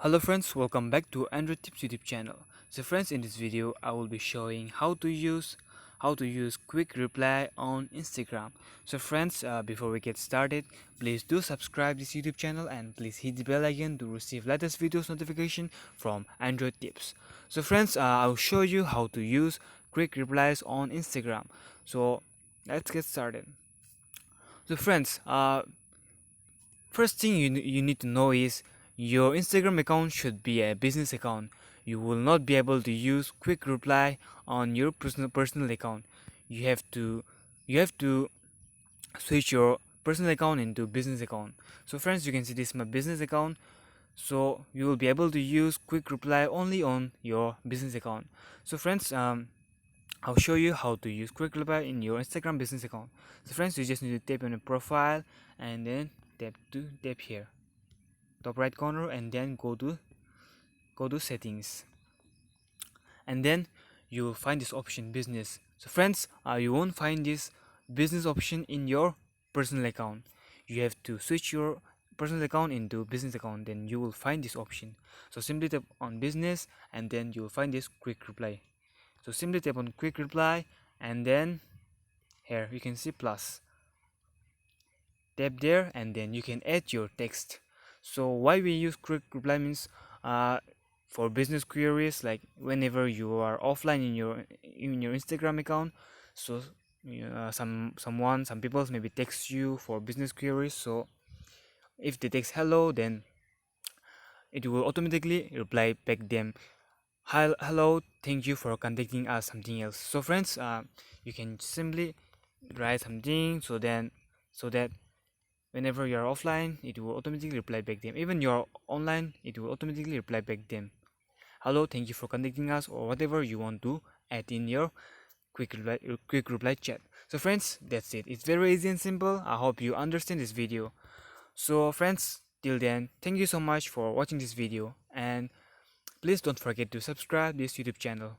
Hello friends, welcome back to Android Tips YouTube channel. So friends, in this video I will be showing how to use quick reply on Instagram. So friends, before we get started, please do subscribe this YouTube channel and please hit the bell icon to receive latest videos notification from Android Tips. So friends, I'll show you how to use quick replies on Instagram. So let's get started. So friends, first thing you need to know is your Instagram account should be a business account. You will not be able to use quick reply on your personal account. You have to switch your personal account into business account. So friends, you can see this is my business account. So you will be able to use quick reply only on your business account. So friends, I'll show you how to use quick reply in your Instagram business account. So friends, you just need to tap on your profile and then tap here, top right corner, and then go to settings, and then you will find this option business. So friends, you won't find this business option in your personal account. You have to switch your personal account into business account, then you will find this option. So simply tap on business and then you will find this quick reply. So simply tap on quick reply, and then here you can see plus, tap there, and then you can add your text. So why we use quick reply means, uh, for business queries, like whenever you are offline in your Instagram account. So some people maybe text you for business queries. So if they text hello, then it will automatically reply back them, hi, hello, thank you for contacting us, something else. So friends, you can simply write something, so that whenever you're offline, it will automatically reply back them. Even you're online, it will automatically reply back them, hello, thank you for contacting us, or whatever you want to add in your quick reply chat. So friends, that's it. It's very easy and simple. I hope you understand this video. So friends, till then, thank you so much for watching this video, and please don't forget to subscribe this YouTube channel.